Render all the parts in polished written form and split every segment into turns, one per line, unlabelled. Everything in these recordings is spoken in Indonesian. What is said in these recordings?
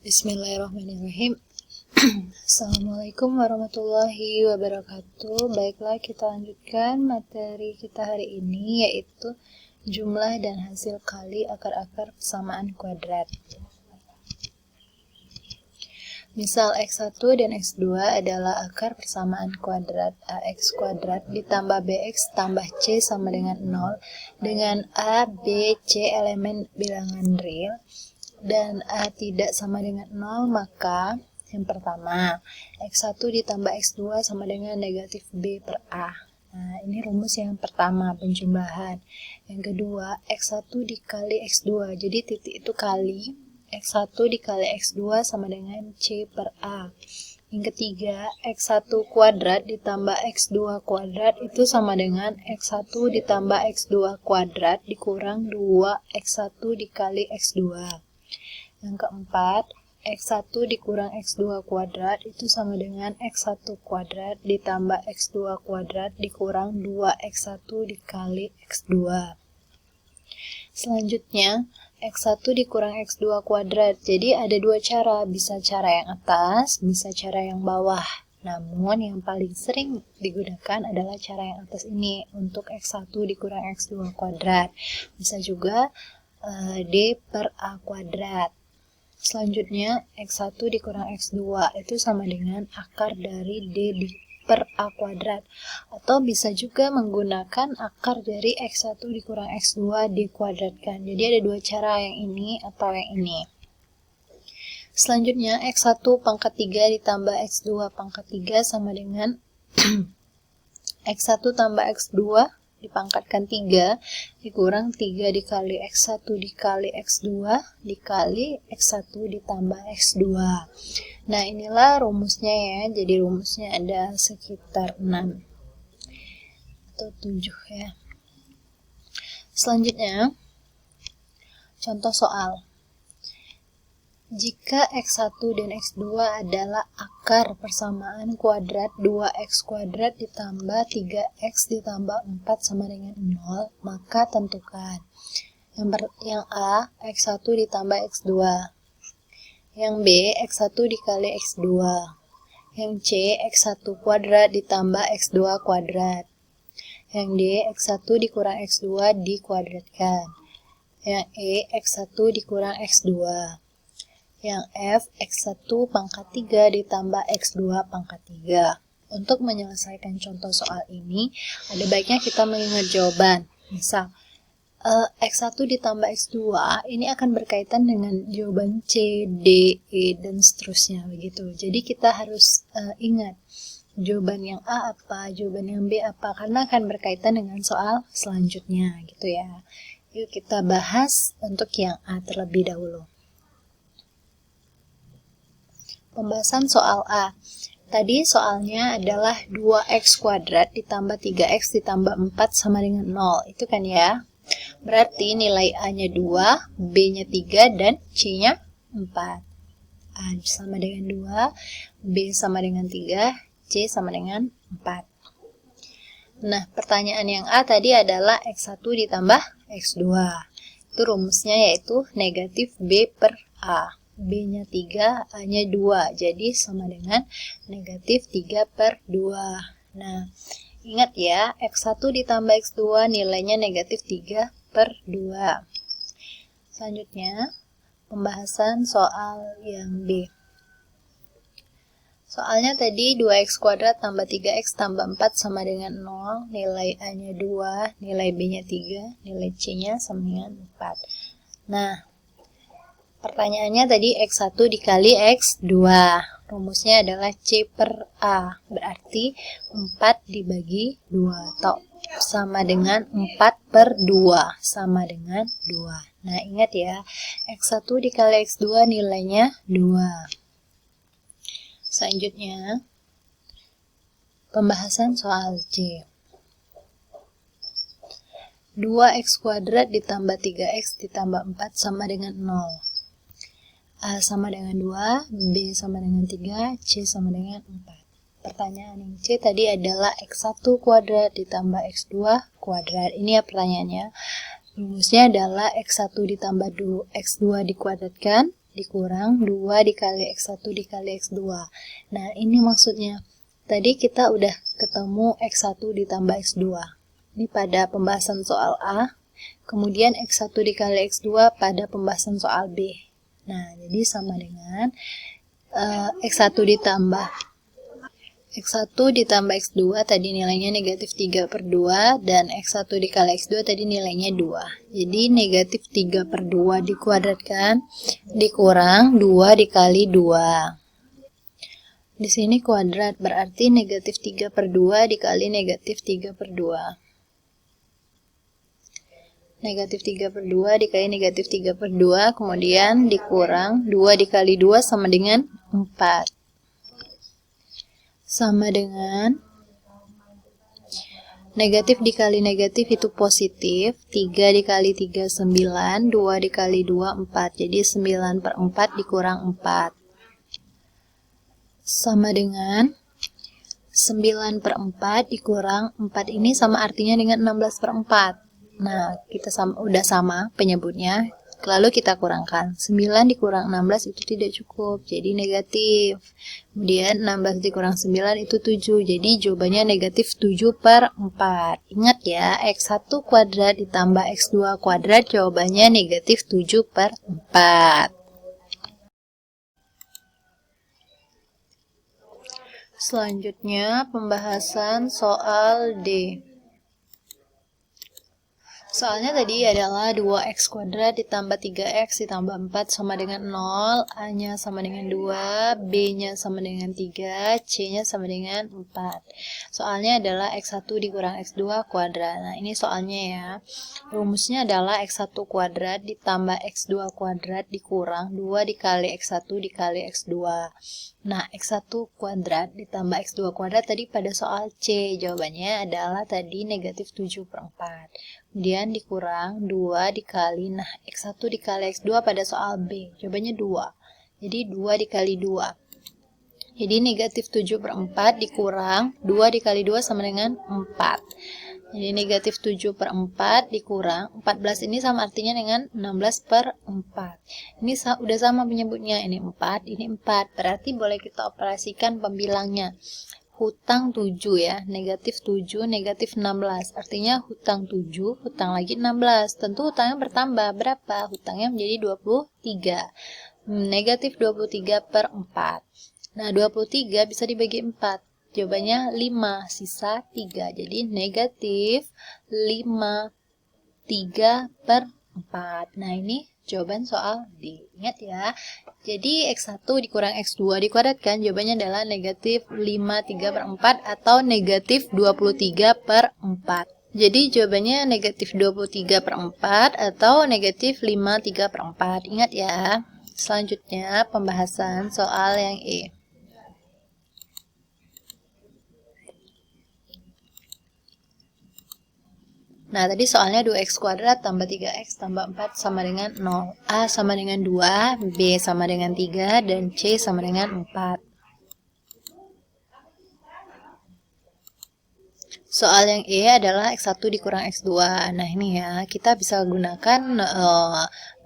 Bismillahirrahmanirrahim. Assalamualaikum warahmatullahi wabarakatuh. Baiklah, kita lanjutkan materi kita hari ini, yaitu jumlah dan hasil kali akar-akar persamaan kuadrat. Misal X1 dan X2 adalah akar persamaan kuadrat AX kuadrat ditambah BX tambah C sama dengan 0, dengan A, B, C elemen bilangan real dan A tidak sama dengan 0, maka yang pertama, X1 ditambah X2 sama dengan negatif B per A. Nah, ini rumus yang pertama, penjumlahan. Yang kedua, X1 dikali X2. Jadi titik itu kali, X1 dikali X2 sama dengan C per A. Yang ketiga, X1 kuadrat ditambah X2 kuadrat itu sama dengan X1 ditambah X2 kuadrat dikurang 2X1 dikali X2. Yang keempat, X1 dikurang X2 kuadrat itu sama dengan X1 kuadrat ditambah X2 kuadrat dikurang 2X1 dikali X2. Selanjutnya, X1 dikurang X2 kuadrat. Jadi ada dua cara, bisa cara yang atas, bisa cara yang bawah. Namun yang paling sering digunakan adalah cara yang atas ini untuk X1 dikurang X2 kuadrat. Bisa juga D per A kuadrat. Selanjutnya, X1 dikurang X2 itu sama dengan akar dari D per A kuadrat. Atau bisa juga menggunakan akar dari X1 dikurang X2 dikuadratkan. Jadi ada dua cara, yang ini atau yang ini. Selanjutnya, X1 pangkat 3 ditambah X2 pangkat 3 sama dengan X1 tambah X2 dipangkatkan 3 dikurang 3 dikali X1 dikali X2 dikali X1 ditambah X2. Nah, inilah rumusnya ya. Jadi rumusnya ada sekitar 6 atau 7 ya. Selanjutnya, contoh soal. Jika X1 dan X2 adalah akar persamaan kuadrat 2X kuadrat ditambah 3X ditambah 4 sama dengan 0, maka tentukan. Yang A, X1 ditambah X2. Yang B, X1 dikali X2. Yang C, X1 kuadrat ditambah X2 kuadrat. Yang D, X1 dikurang X2 dikuadratkan. Yang E, X1 dikurang X2. Yang F, X1 pangkat 3 ditambah X2 pangkat 3. Untuk menyelesaikan contoh soal ini, ada baiknya kita mengingat jawaban. Misal, X1 ditambah X2, ini akan berkaitan dengan jawaban C, D, E, dan seterusnya. Begitu. Jadi kita harus ingat jawaban yang A apa, jawaban yang B apa, karena akan berkaitan dengan soal selanjutnya. Gitu ya. Yuk kita bahas untuk yang A terlebih dahulu. Pembahasan soal A. Tadi soalnya adalah 2X kuadrat ditambah 3X ditambah 4 sama dengan 0. Itu kan ya. Berarti nilai A-nya 2, B-nya 3, dan C-nya 4. A sama dengan 2, B sama dengan 3, C sama dengan 4. Nah, pertanyaan yang A tadi adalah X1 ditambah X2. Itu rumusnya yaitu negatif B per A. B-nya 3, A-nya 2. Jadi sama dengan negatif 3 per 2. Nah, ingat ya, X1 ditambah X2 nilainya negatif 3 per 2. Selanjutnya, pembahasan soal yang B. Soalnya tadi 2X kuadrat tambah 3X tambah 4 sama dengan 0. Nilai A-nya 2, nilai B-nya 3, nilai C-nya sama dengan 4. Nah, pertanyaannya tadi X1 dikali X2. Rumusnya adalah C per A. Berarti 4 dibagi 2. Atau sama dengan 4 per 2. Sama dengan 2. Nah, ingat ya. X1 dikali X2 nilainya 2. Selanjutnya, pembahasan soal C. 2X kuadrat ditambah 3X ditambah 4 sama dengan 0. A sama dengan 2, B sama dengan 3, C sama dengan 4. Pertanyaan yang C tadi adalah X1 kuadrat ditambah X2 kuadrat. Ini ya pertanyaannya. Rumusnya adalah X1 ditambah X2 dikuadratkan dikurang 2 dikali X1 dikali X2. Nah, ini maksudnya. Tadi kita udah ketemu X1 ditambah X2. Ini pada pembahasan soal A. Kemudian X1 dikali X2 pada pembahasan soal B. Nah, jadi sama dengan X1 ditambah X2 tadi nilainya negatif 3/2 dan X1 dikali X2 tadi nilainya 2. Jadi negatif 3/2 dikuadratkan dikurang 2 dikali 2. Di sini kuadrat berarti negatif 3/2 dikali negatif 3/2. Negatif 3/2 dikali negatif 3/2, kemudian dikurang 2 dikali 2 sama dengan 4. Sama dengan negatif dikali negatif itu positif, 3 dikali 3 9, 2 dikali 2 4, jadi 9/4 dikurang 4. Sama dengan 9/4 dikurang 4 ini sama artinya dengan 16/4. Nah, kita udah sama penyebutnya. Lalu kita kurangkan. 9 dikurang 16 itu tidak cukup, jadi negatif. Kemudian 16 dikurang 9 itu 7, jadi jawabannya negatif 7/4. Ingat ya, X1 kuadrat ditambah X2 kuadrat, jawabannya negatif 7/4. Selanjutnya, pembahasan soal D. Soalnya tadi adalah 2x kuadrat ditambah 3x ditambah 4 sama dengan 0, A-nya sama dengan 2, B-nya sama dengan 3, C-nya sama dengan 4. Soalnya adalah x1 dikurang x2 kuadrat. Nah, ini soalnya ya. Rumusnya adalah x1 kuadrat ditambah x2 kuadrat dikurang 2 dikali x1 dikali x2. Nah, x1 kuadrat ditambah x2 kuadrat tadi pada soal C. Jawabannya adalah tadi negatif 7/4. Kemudian dikurang 2 dikali, nah X1 dikali X2 pada soal B, jawabannya 2. Jadi 2 dikali 2. Jadi negatif 7/4 dikurang 2 dikali 2 sama dengan 4. Jadi negatif 7/4 dikurang 14 ini sama artinya dengan 16/4. Ini udah sama penyebutnya, ini 4, ini 4. Berarti boleh kita operasikan pembilangnya. Hutang 7 ya, negatif 7, negatif 16. Artinya hutang 7, hutang lagi 16. Tentu hutangnya bertambah. Berapa? Hutangnya menjadi 23. Negatif 23/4. Nah, 23 bisa dibagi 4. Jawabannya 5, sisa 3. Jadi negatif 5, 3/4. Nah, ini jawaban soal D. Ingat ya. Jadi X1 dikurang X2 dikuadratkan, jawabannya adalah negatif 5 3/4 atau negatif 23/4. Jadi jawabannya negatif 23/4 atau negatif 5 3/4. Ingat ya. Selanjutnya pembahasan soal yang E. Nah, tadi soalnya 2x kuadrat tambah 3x tambah 4 sama dengan 0. A sama dengan 2, B sama dengan 3, dan C sama dengan 4. Soal yang E adalah X1 dikurang X2. Nah, ini ya, kita bisa gunakan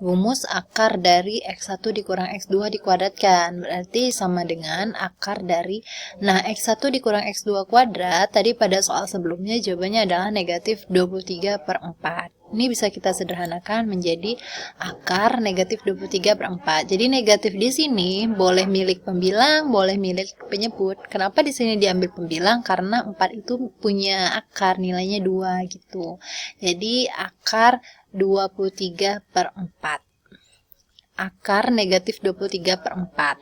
rumus akar dari X1 dikurang X2 dikuadratkan. Berarti sama dengan akar dari, nah X1 dikurang X2 kuadrat, tadi pada soal sebelumnya jawabannya adalah negatif 23/4. Ini bisa kita sederhanakan menjadi akar negatif 23/4. Jadi negatif di sini boleh milik pembilang, boleh milik penyebut. Kenapa di sini diambil pembilang? Karena 4 itu punya akar, nilainya 2 gitu. Jadi akar 23/4. Akar negatif 23/4.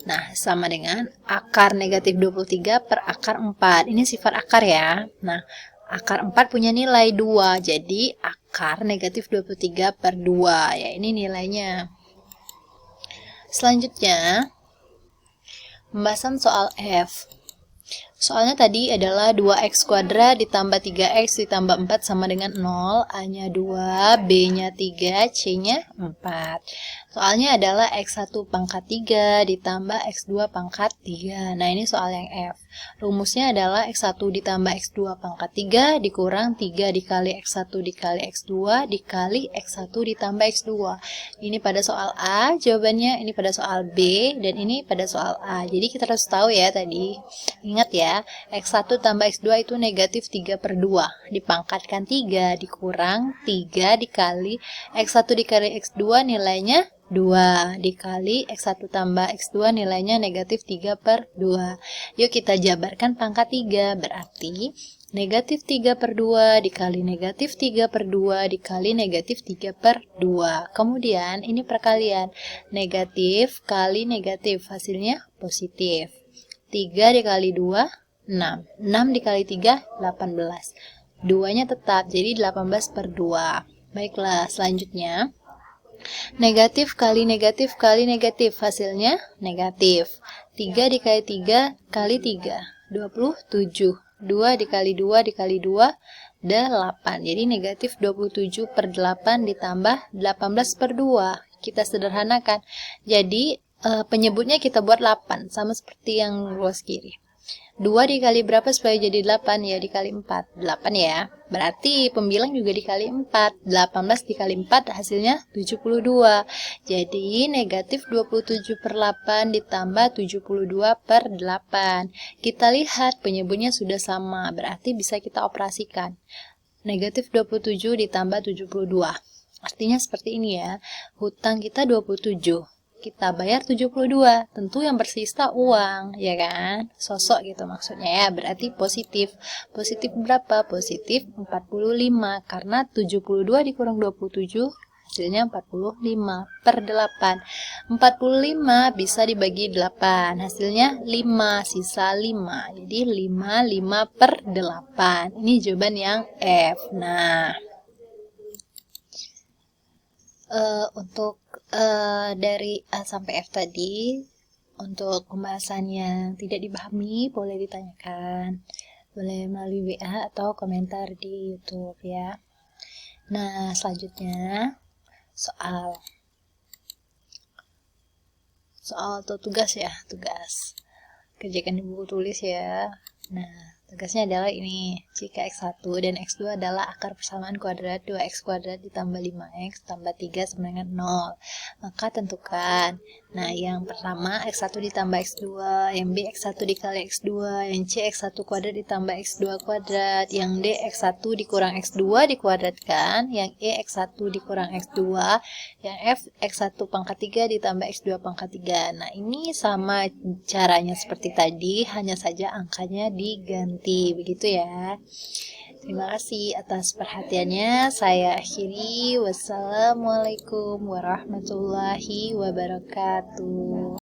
Nah, sama dengan akar negatif 23 per akar 4. Ini sifat akar ya. Nah, akar 4 punya nilai 2, jadi akar negatif 23/2, ya ini nilainya. Selanjutnya, pembahasan soal F. Soalnya tadi adalah 2x kuadrat ditambah 3x ditambah 4 sama dengan 0. A-nya 2, B-nya 3, C-nya 4. Soalnya adalah x1 pangkat 3 ditambah x2 pangkat 3. Nah, ini soal yang F. Rumusnya adalah x1 ditambah x2 pangkat 3 dikurang 3 dikali x1 dikali x2 dikali x1 ditambah x2. Ini pada soal A jawabannya, ini pada soal B, dan ini pada soal A. Jadi kita harus tahu ya tadi. Ingat ya, x1 tambah x2 itu negatif 3 per 2. Dipangkatkan 3 dikurang 3 dikali x1 dikali x2 nilainya 2 dikali x1 tambah x2 nilainya negatif 3 per 2. Yuk kita jabarkan pangkat 3. Berarti negatif 3 per 2 dikali negatif 3 per 2 dikali negatif 3 per 2. Kemudian ini perkalian. Negatif kali negatif. Hasilnya positif. 3 dikali 2, 6. 6 dikali 3, 18. 2-nya tetap, jadi 18 per 2. Baiklah, selanjutnya. Negatif kali negatif kali negatif, hasilnya negatif. 3 dikali 3 kali 3, 27. 2 dikali 2 dikali 2, 8. Jadi negatif 27 per 8 ditambah 18 per 2. Kita sederhanakan. Jadi penyebutnya kita buat 8, sama seperti yang luas kiri. 2 dikali berapa supaya jadi 8? Ya dikali 4. 8 ya. Berarti pembilang juga dikali 4. 18 dikali 4 hasilnya 72. Jadi negatif 27 per 8 ditambah 72 per 8. Kita lihat penyebutnya sudah sama. Berarti bisa kita operasikan. Negatif 27 ditambah 72. Artinya seperti ini ya. Hutang kita 27. Kita bayar 72, tentu yang bersisa uang, ya kan? Sosok gitu maksudnya ya, berarti positif. Positif berapa? Positif 45, karena 72 dikurang 27, hasilnya 45 per 8. 45 bisa dibagi 8, hasilnya 5, sisa 5. Jadi 5 per 8. Ini jawaban yang F. Nah, untuk dari A sampai F tadi, untuk pembahasan yang tidak dipahami boleh ditanyakan, boleh melalui WA atau komentar di YouTube ya. Nah, selanjutnya soal atau tugas ya, tugas. Kerjakan di buku tulis ya. Nah, tugasnya adalah ini. Jika x1 dan x2 adalah akar persamaan kuadrat 2x kuadrat ditambah 5x tambah 3 sama dengan 0. Maka tentukan. Nah, yang pertama x1 ditambah x2, yang B x1 dikali x2, yang C x1 kuadrat ditambah x2 kuadrat, yang D x1 dikurang x2 dikuadratkan, yang E x1 dikurang x2, yang F x1 pangkat 3 ditambah x2 pangkat 3. Nah, ini sama caranya seperti tadi, hanya saja angkanya diganti, begitu ya. Terima kasih atas perhatiannya. Saya akhiri. Wassalamualaikum warahmatullahi wabarakatuh.